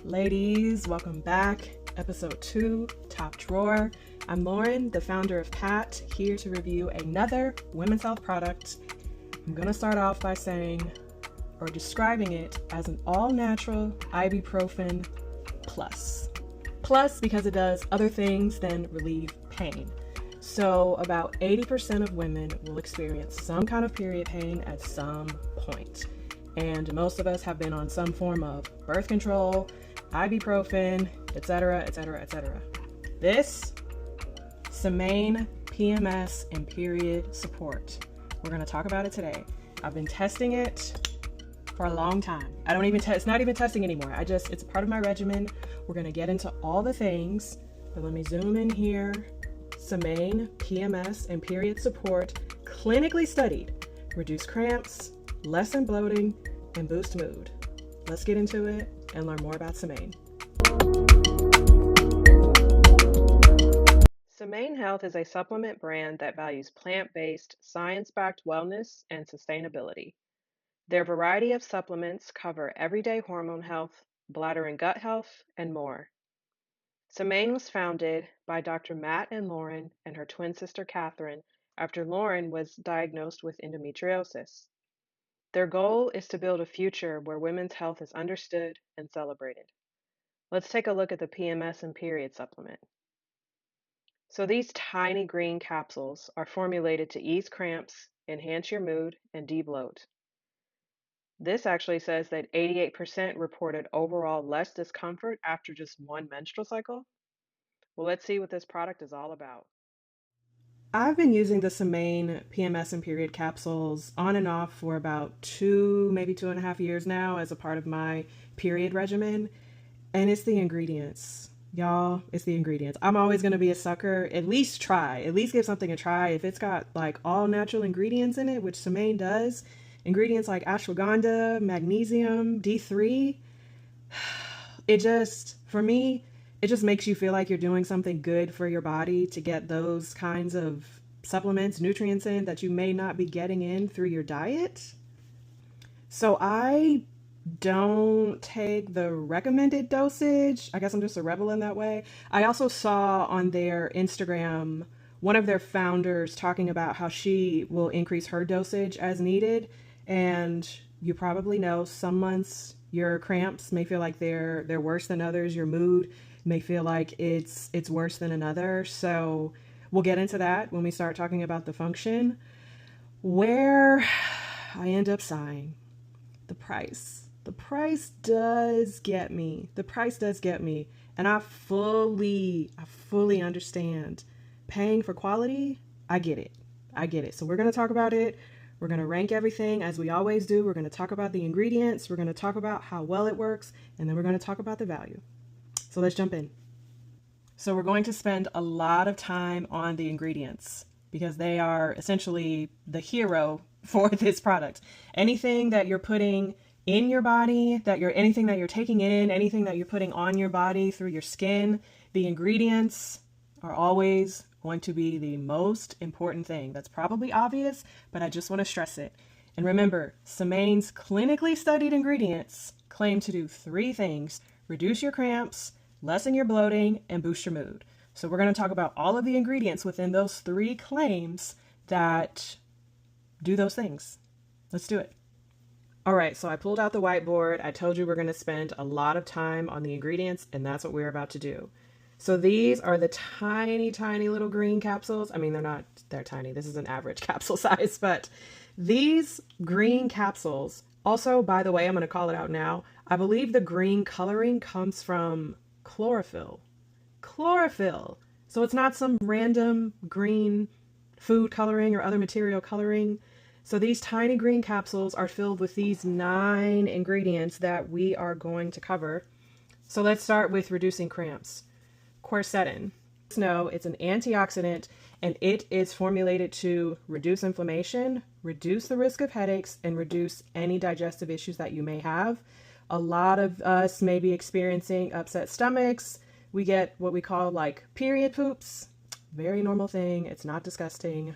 Ladies, welcome back. Episode 2, Top Drawer. I'm Lauren, the founder of PAT, here to review another women's health product. I'm going to start off by saying or describing it as an all-natural Ibuprofen plus. Plus because it does other things than relieve pain. So about 80% of women will experience some kind of period pain at some point. And most of us have been on some form of birth control, ibuprofen, etc., etc., etc. This, Semaine PMS and period support. We're going to talk about it today. I've been testing it for a long time. It's not even testing anymore. It's a part of my regimen. We're going to get into all the things, but let me zoom in here. Semaine PMS and period support, clinically studied, reduce cramps, lessen bloating, and boost mood. Let's get into it and learn more about Semaine. Semaine Health is a supplement brand that values plant-based, science-backed wellness and sustainability. Their variety of supplements cover everyday hormone health, bladder and gut health, and more. Semaine was founded by Dr. Matt and Lauren and her twin sister Catherine after Lauren was diagnosed with endometriosis. Their goal is to build a future where women's health is understood and celebrated. Let's take a look at the PMS and period supplement. So these tiny green capsules are formulated to ease cramps, enhance your mood, and debloat. This actually says that 88% reported overall less discomfort after just one menstrual cycle. Well, let's see what this product is all about. I've been using the Semaine PMS and period capsules on and off for about maybe 2.5 years now as a part of my period regimen. And it's the ingredients. Y'all, it's the ingredients. I'm always going to be a sucker. At least give something a try. If it's got like all natural ingredients in it, which Semaine does, ingredients like ashwagandha, magnesium, D3, for me, it just makes you feel like you're doing something good for your body to get those kinds of supplements, nutrients in that you may not be getting in through your diet. So I don't take the recommended dosage. I guess I'm just a rebel in that way. I also saw on their Instagram one of their founders talking about how she will increase her dosage as needed. And you probably know some months your cramps may feel like they're worse than others. Your mood may feel like it's worse than another. So we'll get into that when we start talking about the function. Where I end up sighing, the price. The price does get me. And I fully understand paying for quality. I get it. So we're going to talk about it. We're going to rank everything as we always do. We're going to talk about the ingredients. We're going to talk about how well it works. And then we're going to talk about the value. So let's jump in. So we're going to spend a lot of time on the ingredients because they are essentially the hero for this product. Anything that you're putting in your body, anything that you're taking in, anything that you're putting on your body through your skin, the ingredients are always going to be the most important thing. That's probably obvious, but I just want to stress it. And remember, Semaine's clinically studied ingredients claim to do 3 things: reduce your cramps, lessen your bloating, and boost your mood. So we're going to talk about all of the ingredients within those 3 claims that do those things. Let's do it. All right, so I pulled out the whiteboard. I told you we're going to spend a lot of time on the ingredients, and that's what we're about to do. So these are the tiny, tiny little green capsules. I mean, they're tiny. This is an average capsule size, but these green capsules, also, by the way, I'm going to call it out now. I believe the green coloring comes from chlorophyll. So it's not some random green food coloring or other material coloring. So these tiny green capsules are filled with these 9 ingredients that we are going to cover. So let's start with reducing cramps. Quercetin. No, it's an antioxidant and it is formulated to reduce inflammation, reduce the risk of headaches, and reduce any digestive issues that you may have. A lot of us may be experiencing upset stomachs. We get what we call like period poops. Very normal thing. It's not disgusting.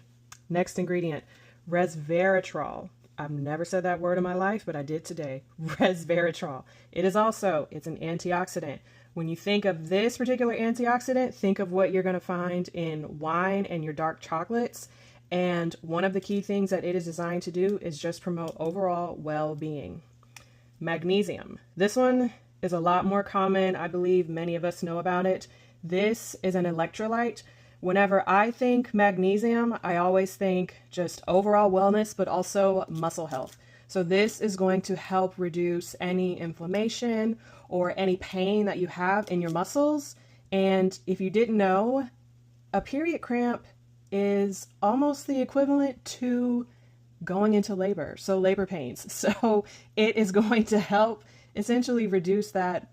Next ingredient, resveratrol. I've never said that word in my life, but I did today. Resveratrol. It's an antioxidant. When you think of this particular antioxidant, think of what you're going to find in wine and your dark chocolates. And one of the key things that it is designed to do is just promote overall well-being. Magnesium. This one is a lot more common. I believe many of us know about it. This is an electrolyte. Whenever I think magnesium, I always think just overall wellness, but also muscle health. So this is going to help reduce any inflammation or any pain that you have in your muscles. And if you didn't know, a period cramp is almost the equivalent to going into labor, so labor pains. So it is going to help essentially reduce the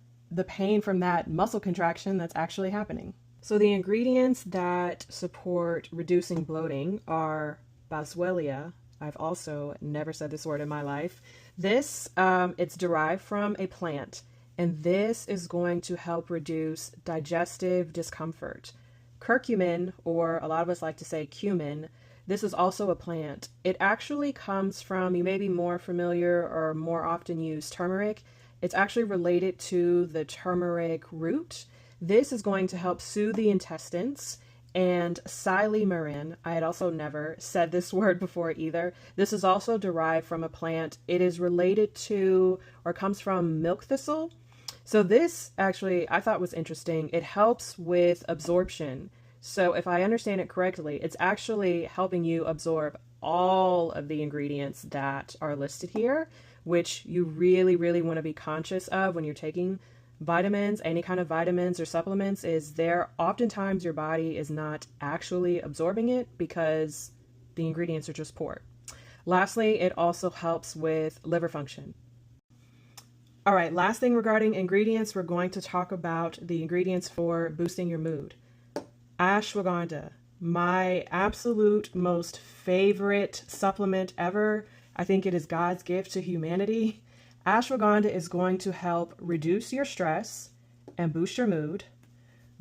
pain from that muscle contraction that's actually happening. So the ingredients that support reducing bloating are boswellia. I've also never said this word in my life. This, it's derived from a plant, and this is going to help reduce digestive discomfort. Curcumin, or a lot of us like to say cumin, this is also a plant. It actually comes from, you may be more familiar or more often use turmeric. It's actually related to the turmeric root. This is going to help soothe the intestines. And silymarin, I had also never said this word before either. This is also derived from a plant. It is related to, or comes from milk thistle. So this actually, I thought was interesting. It helps with absorption. So if I understand it correctly, it's actually helping you absorb all of the ingredients that are listed here, which you really, really want to be conscious of when you're taking vitamins, any kind of vitamins or supplements. Is there oftentimes your body is not actually absorbing it because the ingredients are just poor. Lastly, it also helps with liver function. All right, last thing regarding ingredients, we're going to talk about the ingredients for boosting your mood. Ashwagandha, my absolute most favorite supplement ever. I think it is God's gift to humanity. Ashwagandha is going to help reduce your stress and boost your mood.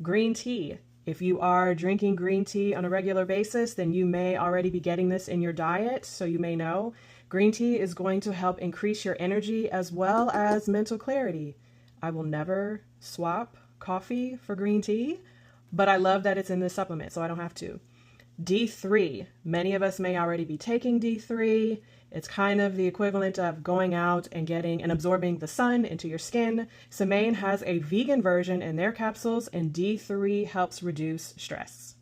Green tea. If you are drinking green tea on a regular basis, then you may already be getting this in your diet, so you may know. Green tea is going to help increase your energy as well as mental clarity. I will never swap coffee for green tea, but I love that it's in this supplement, so I don't have to. D3. Many of us may already be taking D3. It's kind of the equivalent of going out and getting and absorbing the sun into your skin. Semaine has a vegan version in their capsules, and D3 helps reduce stress.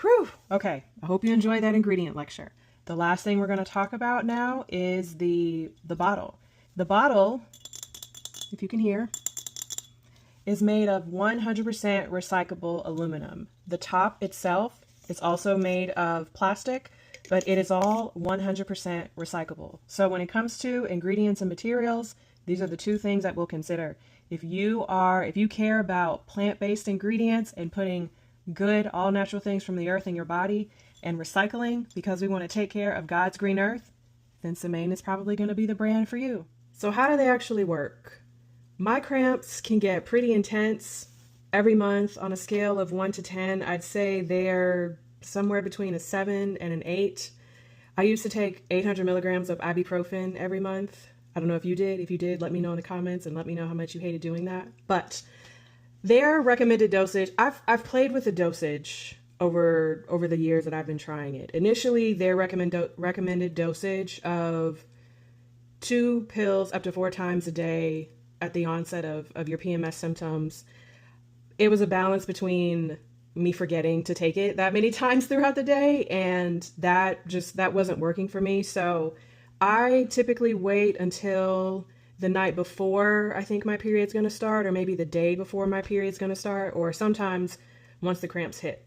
Whew. Okay, I hope you enjoyed that ingredient lecture. The last thing we're going to talk about now is the bottle. The bottle, if you can hear, is made of 100% recyclable aluminum. The top itself is also made of plastic, but it is all 100% recyclable. So when it comes to ingredients and materials, these are the two things that we'll consider. If you care about plant-based ingredients and putting good, all natural things from the earth in your body and recycling because we want to take care of God's green earth, then Semaine is probably going to be the brand for you. So how do they actually work? My cramps can get pretty intense every month. On a scale of 1 to 10, I'd say they're somewhere between a 7 and an 8. I used to take 800 milligrams of ibuprofen every month. I don't know if you did. If you did, let me know in the comments and let me know how much you hated doing that. But their recommended dosage, I've played with the dosage over the years that I've been trying it. Initially, their recommended dosage of 2 pills up to 4 times a day at the onset of your PMS symptoms. It was a balance between me forgetting to take it that many times throughout the day, and that wasn't working for me. So I typically wait until the night before I think my period's going to start, or maybe the day before my period's going to start, or sometimes once the cramps hit.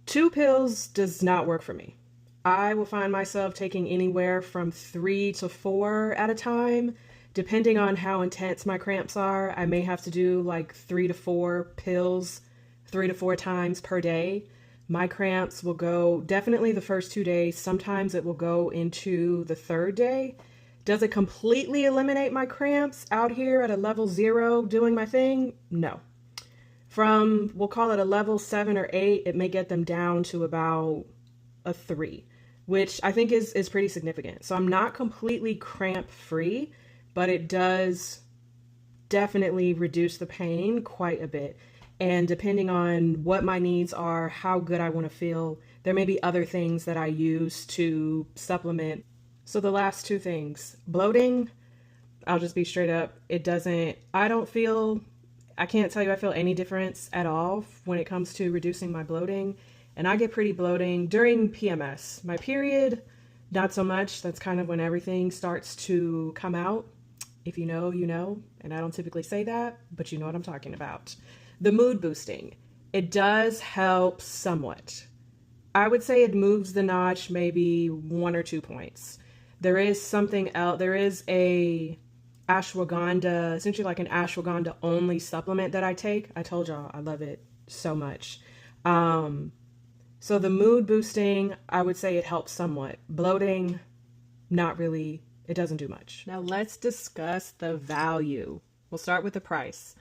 2 pills does not work for me. I will find myself taking anywhere from 3 to 4 at a time. Depending on how intense my cramps are, I may have to do like 3 to 4 pills 3 to 4 times per day. My cramps will go definitely the first 2 days. Sometimes it will go into the 3rd day. Does it completely eliminate my cramps out here at a level 0 doing my thing? No. From, we'll call it a level 7 or 8, it may get them down to about a 3. which I think is pretty significant. So I'm not completely cramp free, but it does definitely reduce the pain quite a bit. And depending on what my needs are, how good I want to feel, there may be other things that I use to supplement. So the last two things, bloating, I'll just be straight up. I can't tell you I feel any difference at all when it comes to reducing my bloating. And I get pretty bloating during PMS. My period, not so much. That's kind of when everything starts to come out. If you know, you know. And I don't typically say that, but you know what I'm talking about. The mood boosting, it does help somewhat. I would say it moves the notch maybe 1 or 2 points. There is something else. There is a ashwagandha, essentially like an ashwagandha only supplement that I take. I told y'all I love it so much. So the mood boosting, I would say it helps somewhat. Bloating, not really. It doesn't do much. Now let's discuss the value. We'll start with the price.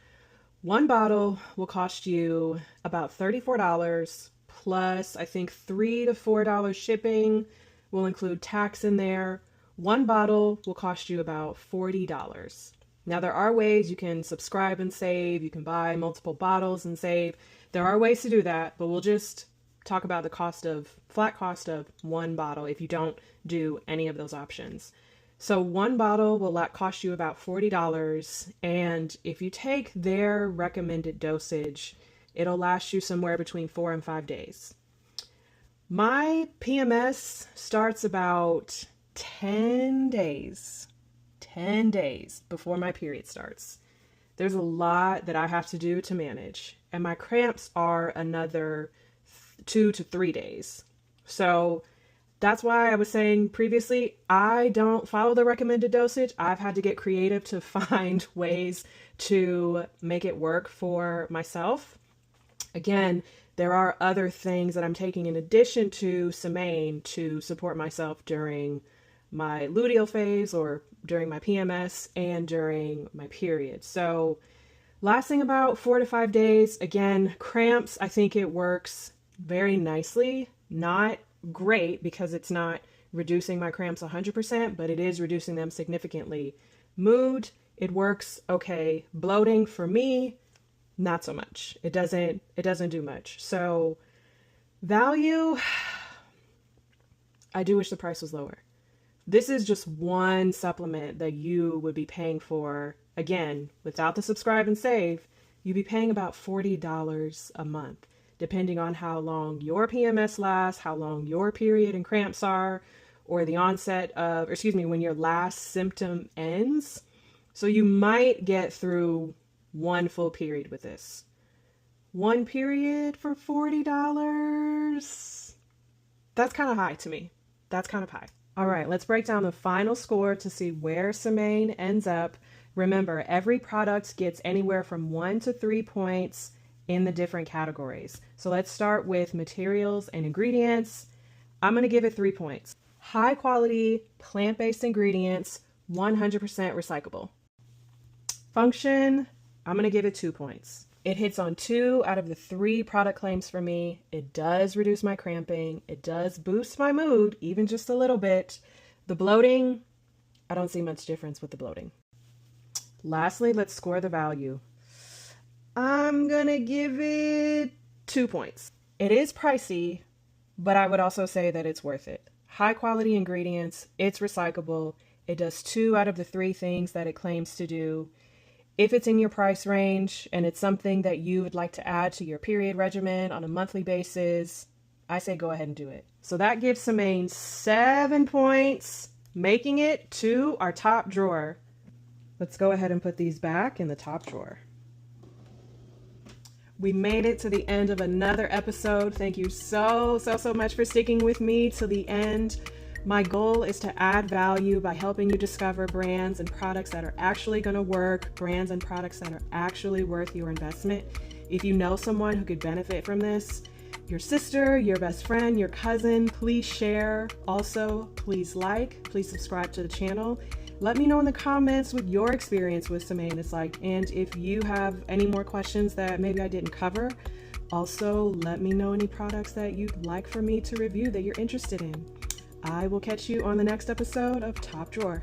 One bottle will cost you about $34 plus I think $3 to $4 shipping. Will include tax in there. One bottle will cost you about $40. Now there are ways you can subscribe and save. You can buy multiple bottles and save. There are ways to do that, but we'll just talk about the flat cost of one bottle if you don't do any of those options. So one bottle will cost you about $40, and if you take their recommended dosage, it'll last you somewhere between 4 and 5 days. My PMS starts about 10 days before my period starts. There's a lot that I have to do to manage, and my cramps are another 2 to 3 days. So that's why I was saying previously, I don't follow the recommended dosage. I've had to get creative to find ways to make it work for myself. Again, there are other things that I'm taking in addition to Semaine to support myself during my luteal phase or during my PMS and during my period. So lasting about 4 to 5 days. Again, cramps, I think it works very nicely. Not great because it's not reducing my cramps 100%, but it is reducing them significantly. Mood, it works okay. Bloating for me, not so much. It doesn't do much. So value, I do wish the price was lower. This is just one supplement that you would be paying for. Again, without the subscribe and save, you'd be paying about $40 a month, depending on how long your PMS lasts, how long your period and cramps are, or the when your last symptom ends. So you might get through one full period with this. One period for $40? That's kind of high to me. That's kind of high. All right, let's break down the final score to see where Semaine ends up. Remember, every product gets anywhere from 1 to 3 points in the different categories. So let's start with materials and ingredients. I'm going to give it 3 points. High quality, plant-based ingredients, 100% recyclable. Function, I'm going to give it 2 points. It hits on 2 out of the 3 product claims for me. It does reduce my cramping. It does boost my mood, even just a little bit. The bloating, I don't see much difference with the bloating. Lastly, let's score the value. I'm going to give it 2 points. It is pricey, but I would also say that it's worth it. High quality ingredients, it's recyclable. It does 2 out of the 3 things that it claims to do. If it's in your price range and it's something that you would like to add to your period regimen on a monthly basis, I say go ahead and do it. So that gives Semaine 7 points, making it to our top drawer. Let's go ahead and put these back in the top drawer. We made it to the end of another episode. Thank you so much for sticking with me to the end. My goal is to add value by helping you discover brands and products that are actually going to work, brands and products that are actually worth your investment. If you know someone who could benefit from this, your sister, your best friend, your cousin, please share. Also, please please subscribe to the channel. Let me know in the comments what your experience with Semaine is like, and if you have any more questions that maybe I didn't cover. Also, let me know any products that you'd like for me to review that you're interested in. I will catch you on the next episode of Top Drawer.